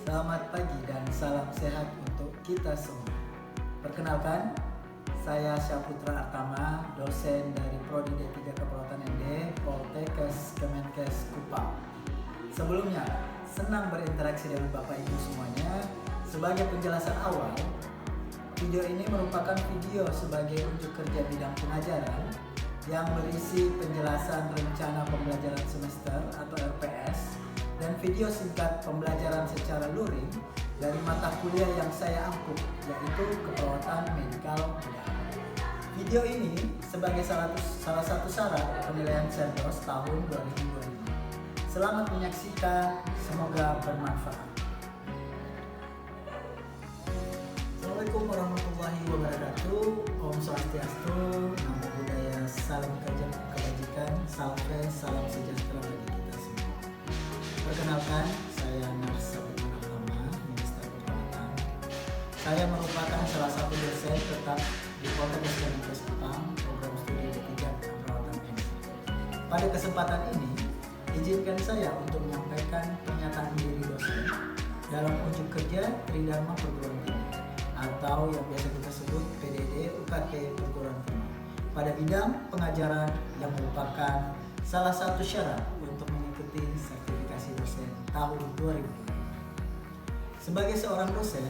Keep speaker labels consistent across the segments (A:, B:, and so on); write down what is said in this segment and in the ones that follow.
A: Selamat pagi dan salam sehat untuk kita semua. Perkenalkan, saya Syaputra Artama, dosen dari Prodi D3 Keperawatan ND, Poltekkes Kemenkes Kupang. Sebelumnya, senang berinteraksi dengan Bapak Ibu semuanya. Sebagai penjelasan awal, video ini merupakan video sebagai unjuk kerja bidang pengajaran yang berisi penjelasan rencana pembelajaran semester atau RPS dan video singkat pembelajaran secara luring dari mata kuliah yang saya angkut, yaitu keperawatan medikal bedah. Video ini sebagai salah satu syarat penilaian Sendos tahun 2025. Selamat menyaksikan, semoga bermanfaat. Assalamualaikum warahmatullahi wabarakatuh. Om Swastiastu, Namo Buddhaya, salam kebajikan, salam sejahtera bagi kita semua. Perkenalkan, saya Narsa Artama, Minister Keperawatan. Saya merupakan salah satu dosen tetap di Poltekkes Kemenkes Kupang, program studi D3 Keperawatan ND. Pada kesempatan ini, izinkan saya untuk menyampaikan pernyataan diri dosen dalam unjuk kerja Tridharma Perguruan Tinggi atau yang biasa kita sebut PDD UKT Perguruan Tinggi pada bidang pengajaran yang merupakan salah satu syarat untuk mengikuti sertifikasi dosen tahun 2020. Sebagai seorang dosen,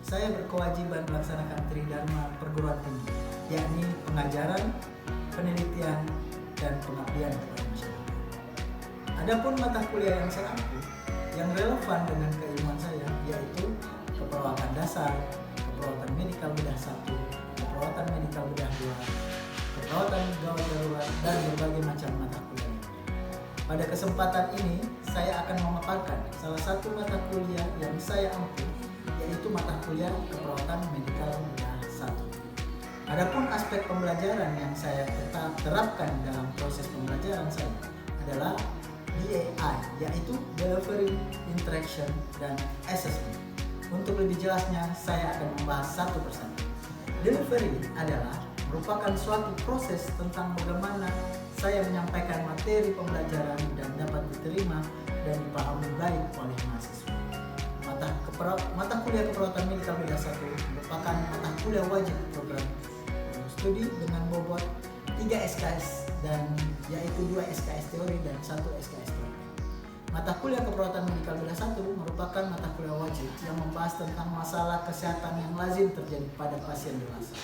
A: saya berkewajiban melaksanakan Tridharma Perguruan Tinggi, yakni pengajaran, penelitian, dan pengabdian kepada masyarakat. Adapun mata kuliah yang saya ampu yang relevan dengan keilmuan saya yaitu keperawatan dasar, keperawatan medikal bedah 1, keperawatan medikal bedah 2, keperawatan gawat darurat, dan berbagai macam mata kuliah. Pada kesempatan ini, saya akan memaparkan salah satu mata kuliah yang saya ampu, yaitu mata kuliah keperawatan medikal bedah 1. Adapun aspek pembelajaran yang saya tetap terapkan dalam proses pembelajaran saya adalah DAI, yaitu Delivery, Interaction, dan Assessment. Untuk lebih jelasnya, saya akan membahas satu persatu. Delivery adalah merupakan suatu proses tentang bagaimana saya menyampaikan materi pembelajaran dan dapat diterima dan dipahami baik oleh mahasiswa. Mata kuliah keperawatan medikal bedah 1 merupakan mata kuliah wajib program studi dengan bobot 3 SKS dan yaitu 2 SKS teori dan 1 SKS teori. Mata kuliah keperawatan medikal bedah 1 merupakan mata kuliah wajib yang membahas tentang masalah kesehatan yang lazim terjadi pada pasien dewasa,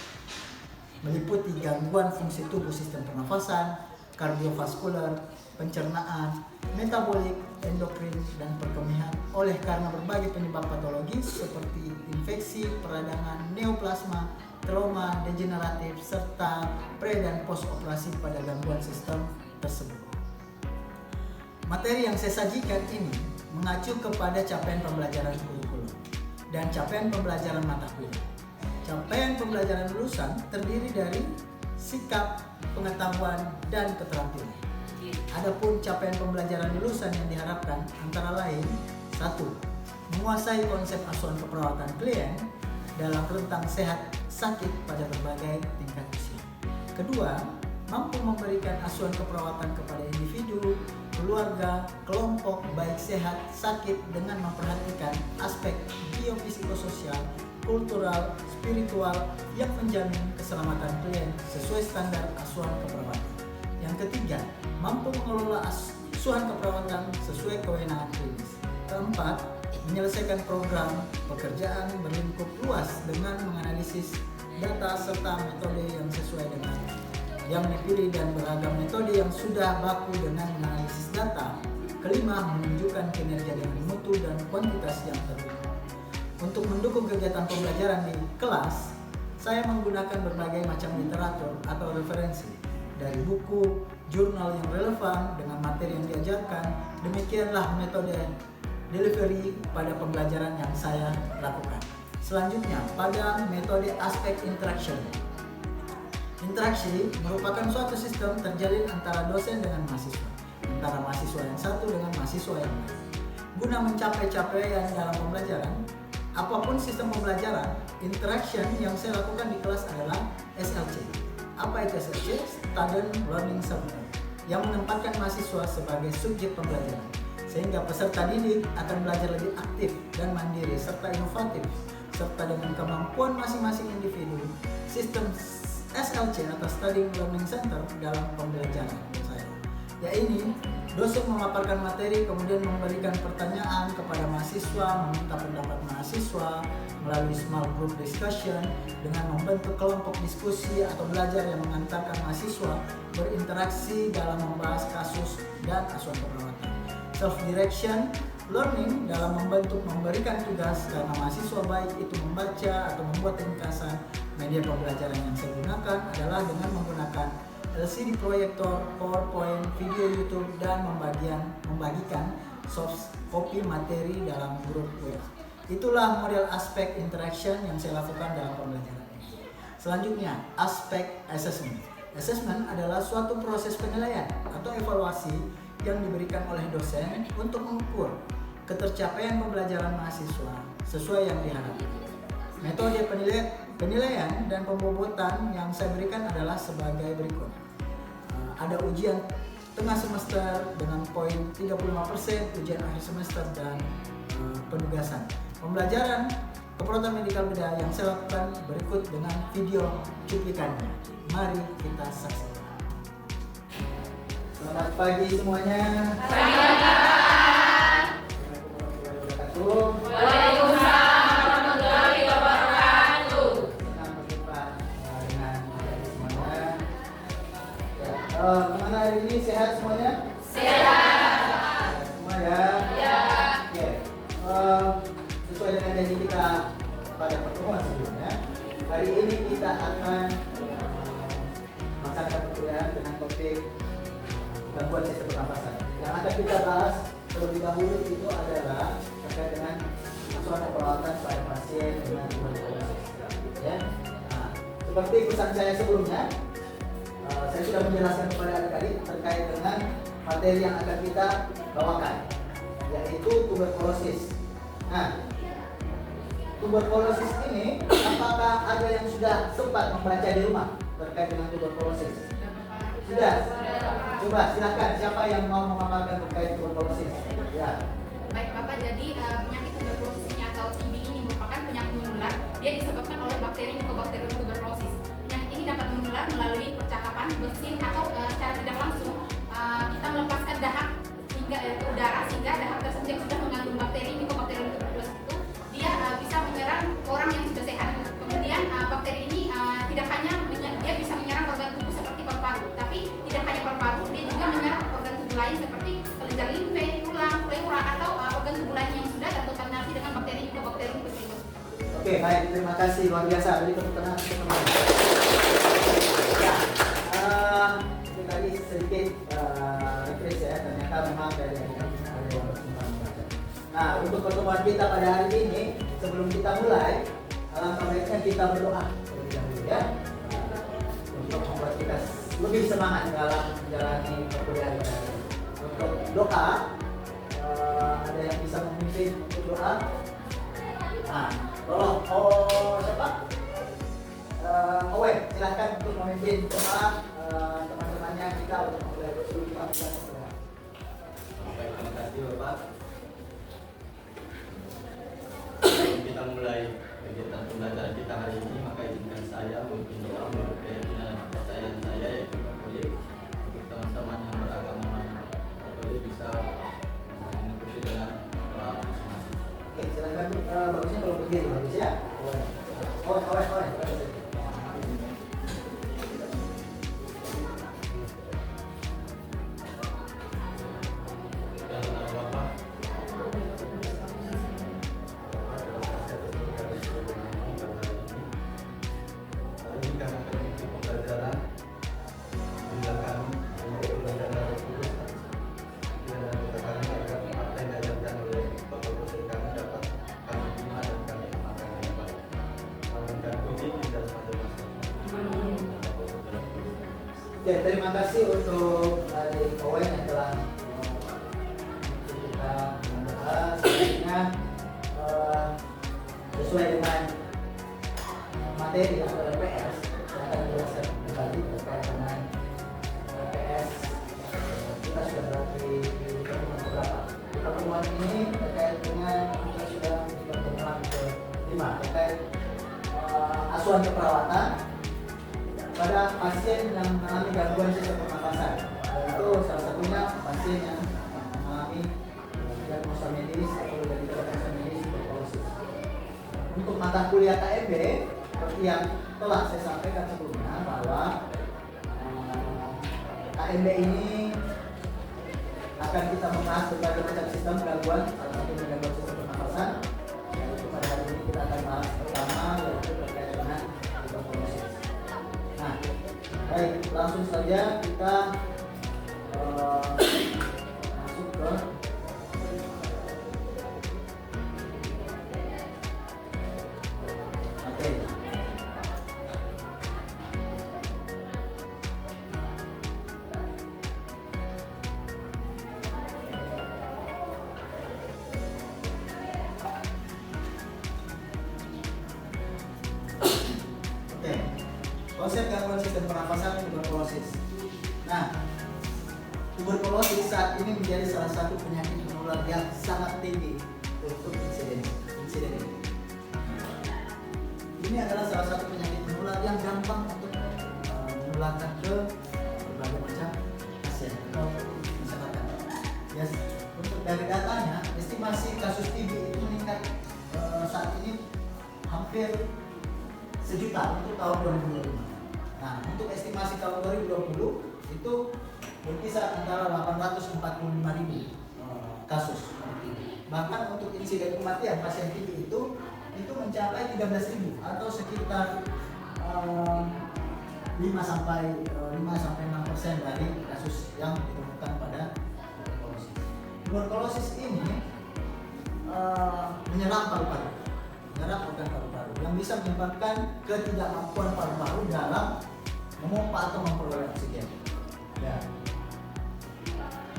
A: meliputi gangguan fungsi tubuh sistem pernafasan, kardiovaskular, pencernaan, metabolik, endokrin, dan perkemihan oleh karena berbagai penyebab patologis seperti infeksi, peradangan, neoplasma, trauma degeneratif, serta pre dan post operasi pada gangguan sistem tersebut. Materi yang saya sajikan ini mengacu kepada capaian pembelajaran kurikulum dan capaian pembelajaran mata kuliah. Capaian pembelajaran lulusan terdiri dari sikap, pengetahuan, dan keterampilan. Adapun capaian pembelajaran lulusan yang diharapkan antara lain: 1. Menguasai konsep asuhan keperawatan klien dalam rentang sehat sakit pada berbagai tingkat usia. 2. Mampu memberikan asuhan keperawatan kepada individu, keluarga, kelompok baik sehat sakit dengan memperhatikan aspek biopsikososial, kultural, spiritual yang menjamin keselamatan klien sesuai standar asuhan keperawatan. Yang 3, mampu mengelola asuhan keperawatan sesuai kewenangan klinis. 4, menyelesaikan program pekerjaan berlingkup luas dengan menganalisis data serta metode yang sesuai dengan yang dipilih dan beragam metode yang sudah baku dengan menganalisis data. 5, menunjukkan kinerja dengan mutu dan kuantitas yang terukur. Untuk mendukung kegiatan pembelajaran di kelas, saya menggunakan berbagai macam literatur atau referensi dari buku, jurnal yang relevan dengan materi yang diajarkan. Demikianlah metode delivery pada pembelajaran yang saya lakukan. Selanjutnya, pada metode aspek interaction. Interaksi merupakan suatu sistem terjalin antara dosen dengan mahasiswa, antara mahasiswa yang satu dengan mahasiswa yang lain. Guna mencapai capaian dalam pembelajaran, apapun sistem pembelajaran, interaction yang saya lakukan di kelas adalah SLC. Apa itu SLC? Student Learning Center, yang menempatkan mahasiswa sebagai subjek pembelajaran. sehingga peserta didik akan belajar lebih aktif dan mandiri serta inovatif, serta dengan kemampuan masing-masing individu. Sistem SLC atau Studying Learning Center dalam pembelajaran saya, yaitu dosen memaparkan materi, kemudian memberikan pertanyaan kepada mahasiswa, meminta pendapat mahasiswa melalui small group discussion dengan membentuk kelompok diskusi atau belajar yang mengantarkan mahasiswa berinteraksi dalam membahas kasus dan asuhan keperawatan. Self-direction learning dalam memberikan tugas karena mahasiswa baik itu membaca atau membuat ringkasan. Media pembelajaran yang saya gunakan adalah dengan menggunakan LCD proyektor, PowerPoint, video YouTube, dan membagikan soft copy materi dalam grup web. Itulah model aspek interaction yang saya lakukan dalam pembelajaran ini. Selanjutnya, aspek assessment. Assessment adalah suatu proses penilaian atau evaluasi yang diberikan oleh dosen untuk mengukur ketercapaian pembelajaran mahasiswa sesuai yang diharapkan. Metode penilaian dan pembobotan yang saya berikan adalah sebagai berikut. Ada ujian tengah semester dengan poin 35%, ujian akhir semester, dan penugasan. Pembelajaran keperawatan medikal bedah yang saya lakukan berikut dengan video cuplikannya. Mari kita saksikan. Selamat pagi semuanya.
B: Waalaikumsalam warahmatullahi wabarakatuh.
A: Senang berjumpa dengan semuanya. Gimana hari ini, sehat semuanya?
B: Sehat.
A: Semua ya?
B: Ya.
A: Oke. Sesuai dengan janji kita pada pertemuan sebelumnya, hari ini kita akan melaksanakan perkuliahan dengan topik gangguan sistem pernapasan. Yang akan kita bahas terlebih dahulu itu adalah terkait dengan asuhan perawatan pada pasien dengan tuberkulosis. Ya. Nah, seperti pesan saya sebelumnya, saya sudah menjelaskan kepada adik-adik terkait dengan materi yang akan kita bawakan, yaitu tuberkulosis. Nah, tuberkulosis ini, apakah ada yang sudah sempat membaca di rumah terkait dengan tuberkulosis? Sudah? Coba silakan, siapa yang mau memaparkan terkait tuberkulosis? Ya.
B: Baik Bapak, jadi penyakit tuberkulosis ini atau TB ini merupakan penyakit menular. Dia disebabkan oleh bakteri Mycobacterium tuberculosis. Penyakit ini dapat menular melalui percakapan, bersin, atau secara tidak langsung kita melepaskan dahak hingga ke udara, sehingga dahak tersebut yang sudah mengandung bakteri Mycobacterium tuberculosis itu dia bisa menyerang orang yang sudah sehat. Kemudian bakteri ini tidak hanya dia bisa menyerang organ tubuh seperti paru-paru, tapi tidak hanya paru-paru, dia juga menyerang organ tubuh lain seperti kelenjar limfe, tulang, pleura, atau organ tubuh lain yang sudah terkontaminasi dengan bakteri Mycobacterium tuberculosis.
A: Oke, baik, terima kasih, luar biasa. Jadi tepuk tangan untuk teman. Ya, itu tadi sedikit refresh ya. Ternyata memang dari ada yang berkembang. Nah, untuk pertemuan kita pada hari ini, sebelum kita mulai, alangkah baiknya kita berdoa terlebih dahulu ya, untuk membuat kita lebih semangat dalam menjalani perkuliahan kita. Untuk doa, ada yang bisa memimpin untuk doa? Nah, tolong, siapa? Owen, silahkan untuk memimpin doa teman-temannya kita untuk memulai sebelum kita mulai.
C: Baik, terima kasih Bapak. Sebelum kita mulai kegiatan pembelajaran kita hari ini, maka izinkan saya memimpin doa menurut keyakinan dan kepercayaan saya, yaitu Katolik. Untuk teman-teman yang beragama Katolik bisa mengikuti dengan doa masing-masing.
A: Oke, silakan. Bagusnya kalau berdiri, bagus ya. Owen.
C: Dalam nama Bapa, hari ini kami akan mengikuti pembelajaran. Bila kami mengikuti pembelajaran tersebut, kiranya kita kami agar apa yang diajarkan oleh Bapak dosen kami dapat kami terima dan kami amalkan dengan baik. Kami akan puji dan masing-masing.
A: Oke, terima kasih untuk adik Owen yang telah kita membahas. Selanjutnya sesuai dengan materi atau LPS, saya akan menjelaskan kembali terkait dengan LPS. Kita sudah berada di pertemuan berapa? gangguan ini terkait dengan kita sudah berkenalan ke 5 terkait asuhan keperawatan pada pasien yang mengalami gangguan sistem pernafasan. Itu salah satunya pasien yang mengalami diagnosa medis atau dari diagnosa medis tuberkulosis. Untuk mata kuliah KMB seperti yang telah saya sampaikan sebelumnya bahwa KMB ini akan kita membahas berbagai macam sistem gangguan, salah satunya gangguan sistem pernafasan. Yaitu pada hari ini kita akan bahas pertama yaitu terkait dengan tuberkulosis. Nah, baik, langsung saja kita masuk ke materi. Konsep gangguan sistem pernafasan tuberkulosis. Nah, tuberkulosis saat ini menjadi salah satu penyakit menular yang sangat tinggi untuk insiden ini. Ini adalah salah satu penyakit menular yang gampang untuk menularkan ke berbagai macam pasien atau masyarakat. Ya, untuk dari datanya, estimasi kasus TB itu meningkat saat ini hampir 1 juta untuk tahun 2025. Nah, untuk estimasi tahun 2020 itu berkisar antara 845.000 kasus TB. Bahkan untuk insiden kematian pasien TB itu mencapai 13.000 atau sekitar 5-6% dari kasus yang ditemukan pada tuberkulosis. Tuberkulosis ini menyerang paru-paru, organ paru-paru yang bisa menyebabkan ketidakmampuan paru-paru dalam memompa atau memperoleh oksigen. Ya.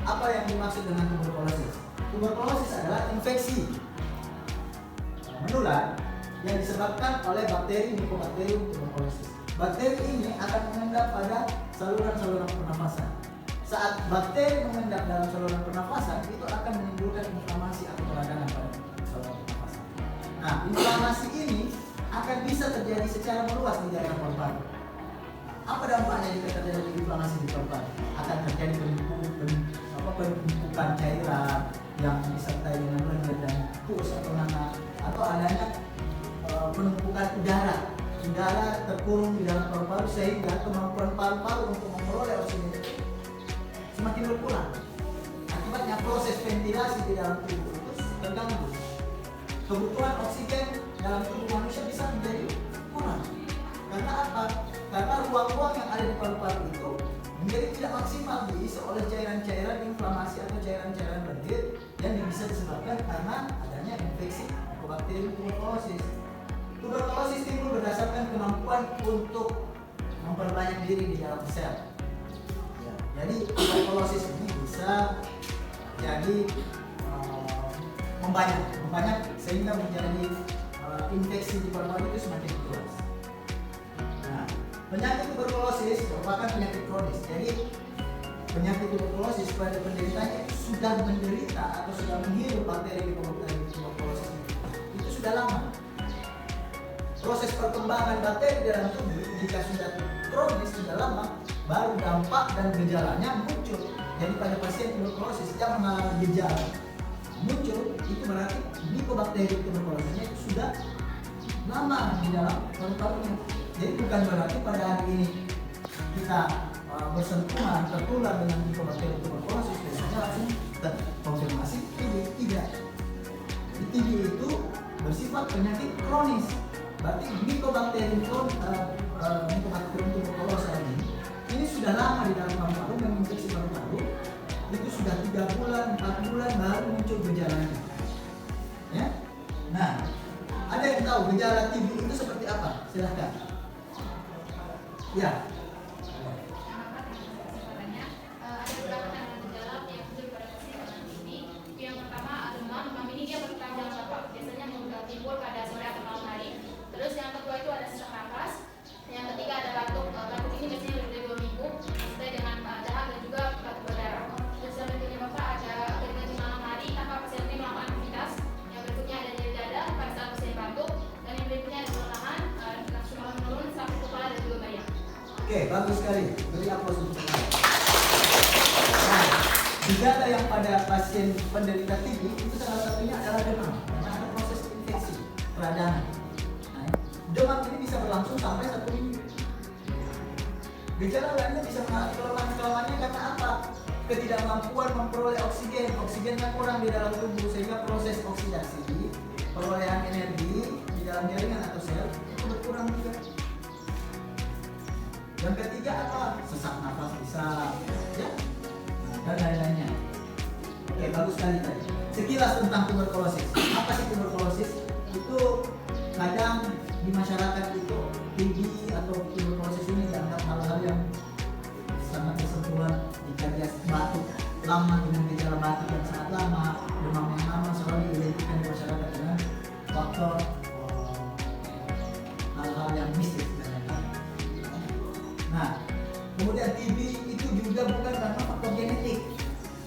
A: Apa yang dimaksud dengan tuberkulosis? Tuberkulosis adalah infeksi menular yang disebabkan oleh bakteri Mycobacterium tuberculosis. Bakteri ini akan mengendap pada saluran-saluran pernafasan. Saat bakteri mengendap dalam saluran pernafasan, itu akan menimbulkan inflamasi atau peradangan pada saluran pernafasan. Nah, inflamasi ini akan bisa terjadi secara meluas di daerah paru-paru. Apa dampaknya jika terjadi inflamasi di paru-paru? Akan terjadi penumpukan cairan yang disertai dengan lendir dan pus atau nanah, atau adanya penumpukan udara terkurung di dalam paru-paru sehingga kemampuan paru-paru untuk memperoleh oksigen semakin berkurang. Akibatnya proses ventilasi di dalam tubuh itu terganggu. Kebutuhan oksigen dalam tubuh manusia bisa menjadi kurang. Karena apa? Karena ruang-ruang yang ada di paru-paru itu menjadi tidak maksimal diisi oleh cairan-cairan inflamasi atau cairan-cairan lendir yang bisa disebabkan karena adanya infeksi Mycobacterium tuberculosis. Tuberkulosis timbul berdasarkan kemampuan untuk memperbanyak diri di dalam sel. Ya, jadi tuberkulosis ini bisa jadi membanyak sehingga menjadi infeksi di paru-paru itu semakin luas. Nah, penyakit tuberkulosis merupakan penyakit kronis. Jadi penyakit tuberkulosis pada penderitanya sudah menderita atau sudah menghirup bakteri Mycobacterium tuberculosis itu sudah lama. Proses perkembangan bakteri dalam tubuh jika sudah kronis, sudah lama, baru dampak dan gejalanya muncul. Jadi pada pasien tuberkulosis yang mengalami gejala muncul, itu berarti Mycobacterium tuberculosisnya itu sudah lama di dalam paru-parunya. Jadi bukan berarti pada hari ini kita bersentuhan tertular dengan Mycobacterium tuberculosis biasanya langsung terkonfirmasi TB. Tidak. TB itu bersifat penyakit kronis. Berarti Mycobacterium tuberculosis ini sudah lama di dalam paru-paru dan menginfeksi paru-paru. Itu sudah 3 bulan, 4 bulan baru muncul gejalanya. Ya. Nah, ada yang tahu gejala TB itu seperti apa? Silahkan. Ya.
B: Ada beberapa gejala yang muncul pada pasien dengan TB. Yang pertama demam ini dia berkepanjangan bapak, biasanya timbul pada sore atau malam hari. Terus yang kedua itu ada sesak nafas. Yang ketiga ada batuk. Batuk ini biasanya lebih dari 2 minggu, sesuai dengan dahak dan juga batuk berdarah. Terus yang berikutnya bapak ada keringat di malam hari tanpa pasien ini
A: Oke, bagus sekali. Beri aplaus untuk saya. Nah, gejala yang pada pasien penderita TB itu salah satunya adalah demam. Karena ada proses infeksi peradangan. Nah, demam ini bisa berlangsung sampai 1 minggu. Gejala lainnya bisa mengalami kelemahan-kelemahannya karena apa? Ketidakmampuan memperoleh oksigen. Oksigennya kurang di dalam tubuh sehingga proses oksidasi, perolehan energi di dalam jaringan atau sel itu berkurang juga. Yang ketiga apa? Sesak nafas bisa, ya, dan lain-lainnya. Oke, bagus sekali tadi. Sekilas tentang tuberkulosis. Apa sih tuberkulosis? Itu kadang di masyarakat itu TB atau tuberkulosis ini dianggap hal-hal yang sangat bersentuhan jika dia batuk lama dengan gejala batuk yang sangat lama, demam yang lama selalu diidentikan di masyarakat dengan faktor hal-hal yang mistis. Nah, kemudian TB itu juga bukan karena faktor genetik,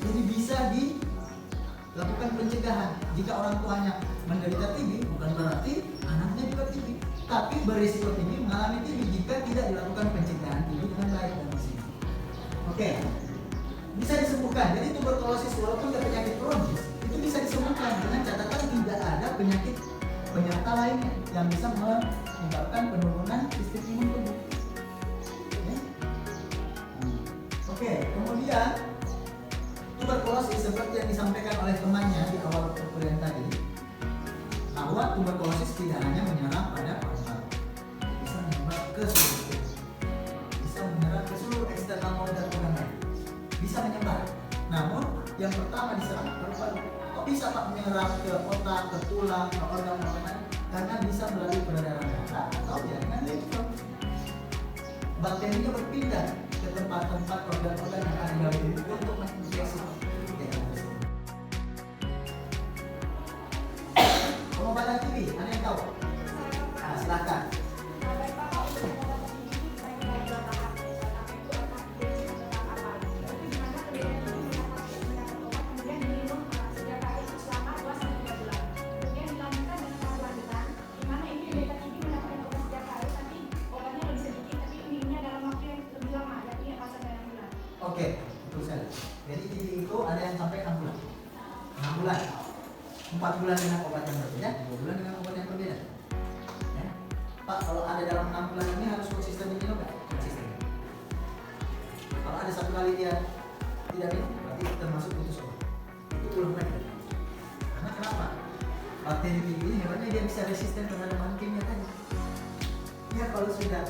A: jadi bisa dilakukan pencegahan. Jika orang tuanya menderita TB, bukan berarti anaknya juga TB, tapi berisiko tinggi mengalami TB jika tidak dilakukan pencegahan TB dengan baik dan maksimal. Oke, bisa disembuhkan. Jadi tuberkulosis walaupun tidak penyakit kronis, itu bisa disembuhkan dengan catatan tidak ada penyakit penyerta lainnya yang bisa menyebabkan penurunan sistem imun tubuh. Oke, kemudian tuberkulosis seperti yang disampaikan oleh temannya di awal perkuliahan tadi, bahwa tuberkulosis tidak hanya menyerang pada paru-paru, bisa menyebar ke seluruh tubuh, bisa menyerang ke seluruh eksternal organ-organ lain, bisa menyebar. Namun yang pertama diserang paru-paru. Kok bisa Pak menyerang ke otak, ke tulang, ke organ-organ lain? Karena bisa melalui peredaran darah atau jaringan limf. Bakterinya berpindah ke tempat-tempat organ-organ yang ada di dalam tubuh untuk menginfeksi daerah tersebut. Pengobatan TB, ada yang tahu? Nah, silakan. Oke, betul sekali. Jadi TB itu ada yang sampai 6 bulan. 6 bulan. 4 bulan dengan obat yang berbeda, 2 bulan dengan obat yang berbeda. Ya. Pak, kalau ada dalam 6 bulan ini harus konsisten minum nggak? Konsisten. Kalau ada 1 kali dia tidak minum, berarti termasuk putus obat. Itu ulang lagi. Karena kenapa? Bakteri TB ini hebatnya dia bisa resisten terhadap bahan kimia tadi. Ya kalau sudah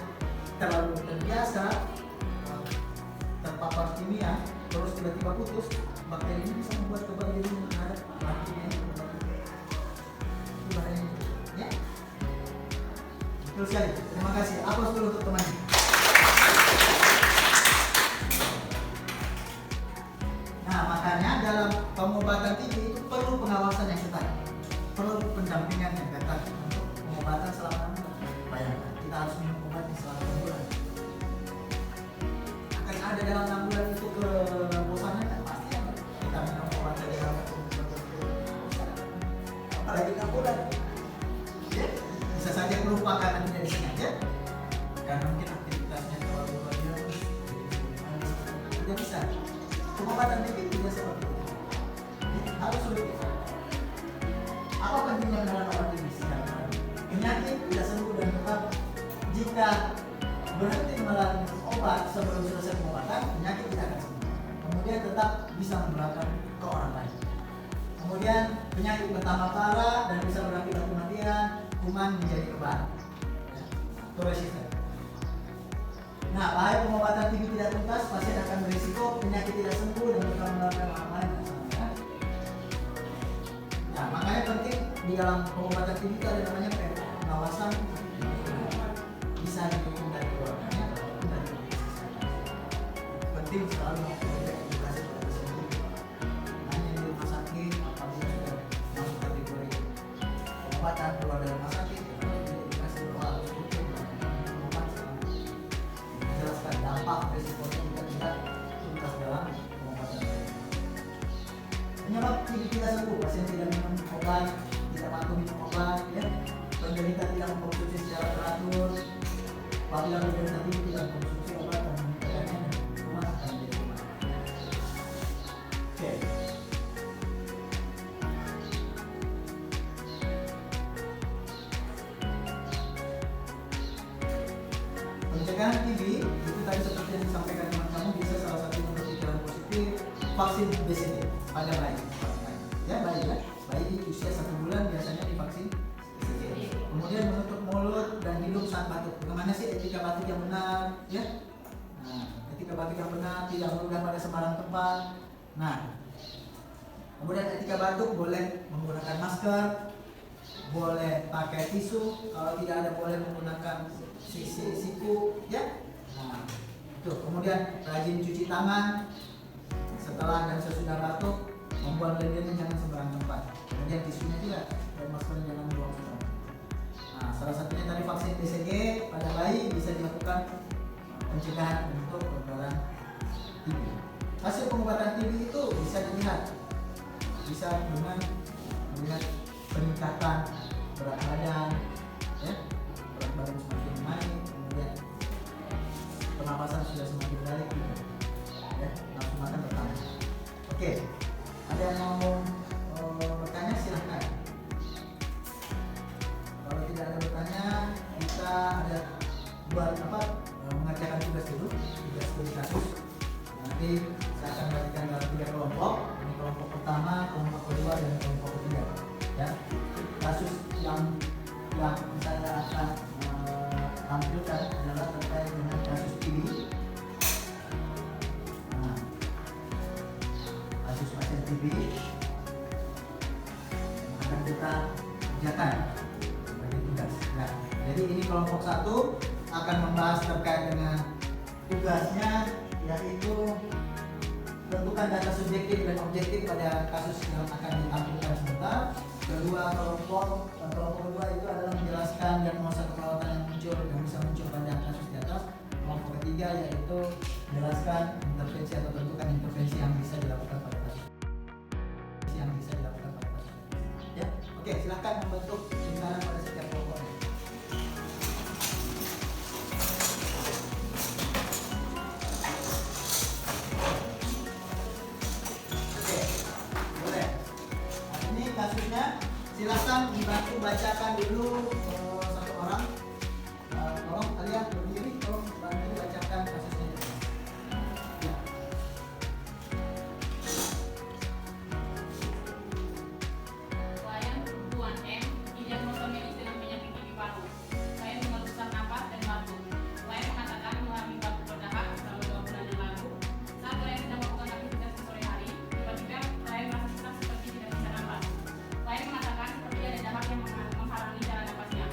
A: terlalu terbiasa terpapar kimia terus tiba-tiba putus, bakteri ini bisa membuat kembali diri terhadap bahan kimia itu bahaya, ya. Betul sekali. Terima kasih. Aplaus dulu untuk temannya. Nah, makanya dalam pengobatan TB itu perlu pengawasan yang ketat, perlu pendampingan yang ketat untuk pengobatan selama 6 bulan. Bayangkan, kita harus minum obat selama 6 bulan. Ada dalam 6 bulan itu kebosanan kan pasti ya, kita minum obat dari dalam apalagi 6 bulan ya, bisa saja melupakan dan tidak disengaja karena mungkin aktivitasnya terlalu banyak, tidak bisa. Pengobatan TB tidak seperti itu ya, harus sulit. Apa pentingnya dalam obat TB? Penyakit tidak sembuh dan tetap jika berhenti menelan obat sebelum selesai pengobatan, penyakit tidak akan sembuh. Kemudian tetap bisa menularkan ke orang lain. Kemudian penyakit bertambah parah dan bisa berakibat kematian, kuman menjadi kebal. Ya, itu resisten. Nah, bahaya pengobatan TB tidak tuntas, pasien akan berisiko penyakit tidak sembuh dan bisa menularkan orang lain. Nah, makanya penting di dalam pengobatan TB itu ada namanya pengawasan, bisa didukung dari keluarganya ataupun dari penting selalu memberikan edukasi pada pasien TB. Hanya di rumah sakit apabila sudah masuk kategori pengobatan keluar dari rumah sakit, edukasi bahwa harus rutin minum obat selama menjelaskan dampak resikonya jika tidak tuntas dalam pengobatan. Penyebab TB tidak sembuh, pasien tidak minum obat, tidak patuh minum obat, ya. Penderita tidak mengkonsumsi secara teratur. Apabila menderita TB tidak mengkonsumsi obat pencegahan TB itu tadi seperti yang disampaikan teman kamu bisa salah satu berpikiran positif vaksin BCG pada bayi. Ya bayi ya, bayi usia 1 bulan biasanya divaksin BCG. Kemudian menutup mulut dan hidung saat batuk. Bagaimana sih etika batuk yang benar? Ya. Nah, etika batuk yang benar tidak meludah pada sembarang tempat. Nah, kemudian etika batuk boleh menggunakan masker, boleh pakai tisu, kalau tidak ada boleh menggunakan siku, ya. Nah, itu. Kemudian rajin cuci tangan setelah dan sesudah batuk, membuang lendirnya jangan sembarang tempat. Kemudian tisunya juga dan maskernya jangan buang sembarang. Nah, salah satunya tadi vaksin BCG pada bayi bisa dilakukan pencegahan untuk penularan TB. Hasil pengobatan TB itu bisa dilihat, bisa dengan melihat peningkatan berat badan, ya, berat badan semakin naik, kemudian pernapasan sudah semakin baik, gitu. Ya, nafsu makan bertambah. Oke, ada yang mau bertanya silahkan. Kalau tidak ada bertanya, kita ada buat mengerjakan tugas dulu, tugas studi kasus. Nanti saya akan bagikan dalam 3 kelompok. Ini kelompok pertama, kelompok kedua, dan kelompok ketiga. Ya, kasus yang saya akan tampilkan adalah terkait dengan kasus TB. Nah, kasus pasien TB yang akan kita kerjakan sebagai tugas. Nah, jadi ini kelompok 1 akan membahas terkait dengan tugasnya, yaitu tentukan data subjektif dan objektif pada kasus yang akan ditampilkan sebentar. Kelompok kedua itu adalah menjelaskan diagnosa keperawatan yang bisa muncul pada kasus di atas. Kelompok ketiga yaitu menjelaskan intervensi atau tentukan intervensi yang bisa dilakukan pada kasus. Ya, oke, silakan membentuk lingkaran pada setiap kelompok. Kasusnya silakan dibantu bacakan dulu satu orang. Tolong kalian berdiri, tolong bantu bacakan kasusnya. Ya.
B: Klien perempuan M didiagnosa medis dengan penyakit gigi paru. Klien mengeluh sesak napas dan batuk. Klien mengatakan mengalami batuk berdahak selama 2 bulan yang lalu. Saat klien sedang melakukan aktivitas di sore hari, tiba-tiba klien merasa sesak seperti tidak bisa napas. Klien mengatakan seperti ada dahak yang menghalangi jalan napasnya.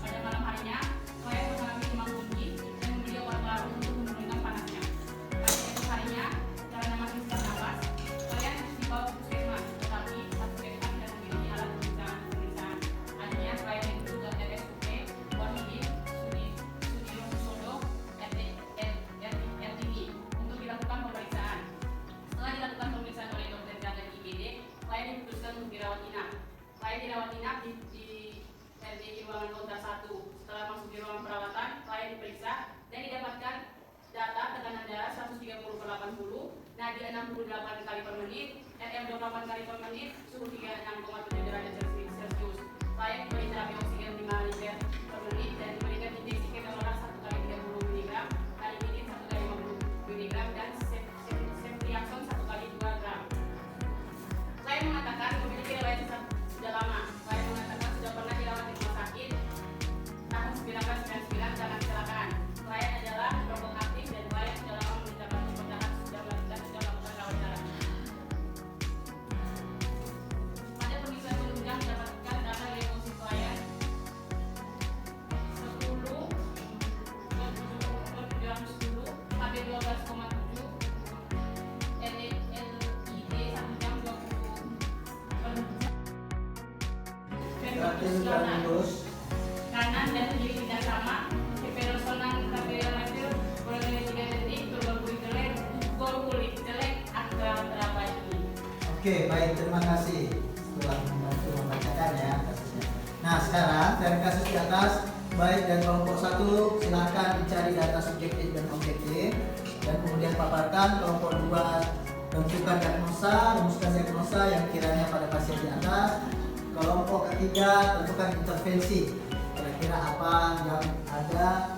B: Pada malam harinya, klien mengalami demam tinggi dan membeli obat baru untuk menurunkan panasnya. Pada esok harinya, karena masih sesak napas, klien dibawa ke puskesmas, tetapi puskesmas tidak memiliki alat pemeriksaan. Akhirnya klien itu ke RSUD Wahidin Sudirohusodo RTG untuk dilakukan pemeriksaan. Setelah dilakukan pemeriksaan oleh dokter jaga di IGD, klien diputuskan untuk dirawat inap. Klien dirawat inap di RDI ruangan kontra 1. Setelah masuk di ruangan perawatan, klien diperiksa dan didapatkan data tekanan darah 130/80, nadi 68 kali per menit, RM 28 kali per menit, suhu 36,7 derajat Celcius. Klien diberi terapi oksigen 5 liter per menit dan diberikan injeksi ketelorak 1 kali 30 mg, kaliminit 1 kali 50 mg, dan ceftriaxone 1 kali 2 gram. Klien mengatakan memiliki riwayat sesak sudah lama. Klien mengatakan sudah pernah dirawat di rumah sakit tahun 1999 karena kecelakaan. Klien adalah perokok aktif dan klien sudah lama menderita batuk berdahak sudah melakukan rawat jalan. Pada pemeriksaan penunjang mendapatkan data diagnosis klien 10 HB 12,7 LID 1 jam 20 kanan dan kiri tidak sama. Hiperosonan kapilarial boleh 3 detik, berkulit jelek agar terabadi.
A: Oke, baik, terima kasih setelah membantu membacakan ya kasusnya. Nah, sekarang dari kasus di atas, baik dan kelompok 1 silakan dicari data subjektif dan objektif dan kemudian paparkan. Kelompok 2 tentukan diagnosa, rumuskan diagnosa yang kiranya pada pasien di atas. Kelompok ketiga tentukan intervensi, kira-kira apa yang ada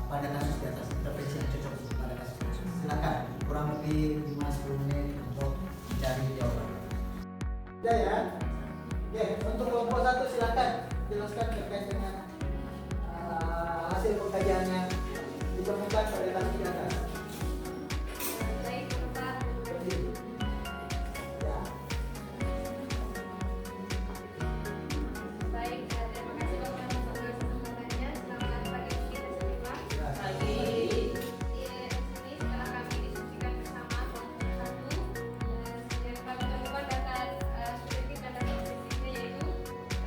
A: pada kasus di atas, intervensi yang cocok pada kasus tersebut. Silakan, kurang lebih 5-10 menit untuk mencari jawaban. Udah ya? Oke, untuk kelompok 1 silakan jelaskan terkait dengan hasil pengkajian yang ditemukan pada kasus di atas.
B: Baik, Bapak.
A: Berdiri. Ya.
B: Baik, terima kasih Bapak atas kesempatannya. Selamat pagi kita semua.
A: Ya.
B: Iya, ini setelah kami diskusikan bersama kelompok 1, yang kami temukan data subjektif dan data objektifnya, yaitu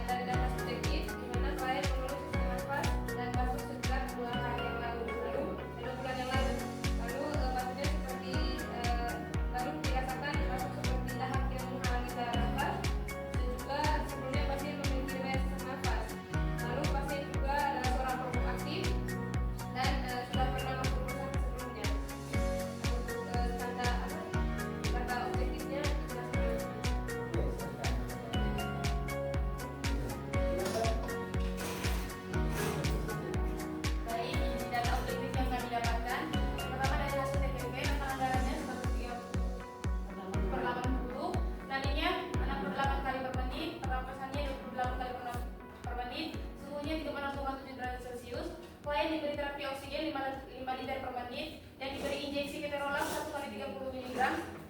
B: ada data subjektif di mana klien mengeluh sesak nafas dan batuk sejak 2 hari yang lalu, 2 bulan yang lalu. Lalu batuknya seperti baru dirasakan batuk seperti lahap yang menghalangi jalan nafas, dan juga sebelumnya pasien memiliki riwayat sesak nafas. Lalu pasien juga adalah seorang perokok aktif dan sudah pernah masuk rumah sakit sebelumnya. Untuk data objektifnya dijelaskan.
A: Oke, silakan.
B: Baik, ini data objektif yang kami dapatkan. Pertama dari hasil TPP, maka anggarannya 1/80. Tadinya 68 kali per menit, pernapasannya 28 kali per menit, suhunya 36,7 derajat Celcius. Klien diberi terapi oksigen 5 liter per menit dan diberi injeksi keterolam 1 kali 30 mg,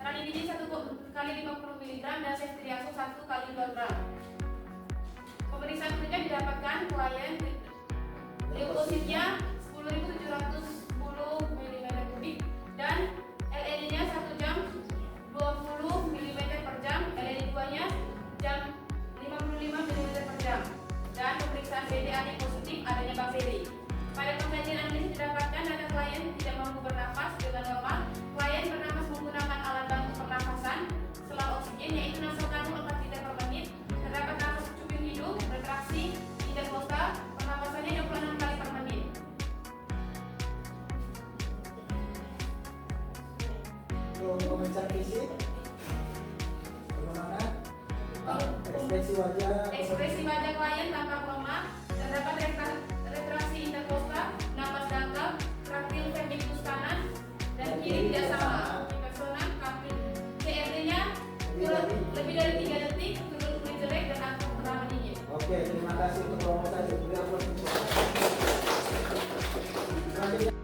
B: ranitidin 1 kali 50 mg, dan ceftriaxone 1 kali 2 gram. Pemeriksaan kerja didapatkan klien leukositnya 10.710 mm3 dan LED-nya 1 jam 20 mm per jam, LED 2-nya jam 55 mm per jam, dan pemeriksaan BDA-nya positif adanya bakteri. Pada pengkajian analisis didapatkan data klien tidak mampu bernafas dengan normal. Klien bernafas menggunakan alat bantu pernafasan selang oksigen, yaitu nasokanul 4 liter per menit. Terdapat nafas cuping hidup, retraksi, interkostal, pernapasannya 26 kali per menit.
A: Untuk pemeriksaan fisik, bagaimana? Ekspresi wajah.
B: Ekspresi wajah klien tampak lemah, terdapat retraksi interkostal, napas dangkal, traktil vermiculus kanan dan kiri tidak sama. Persona kapil CRD-nya lebih dari 3 detik, turun kulit jelek dan aku pernah dingin.
A: Oke, terima kasih untuk kelompok 1. Selanjutnya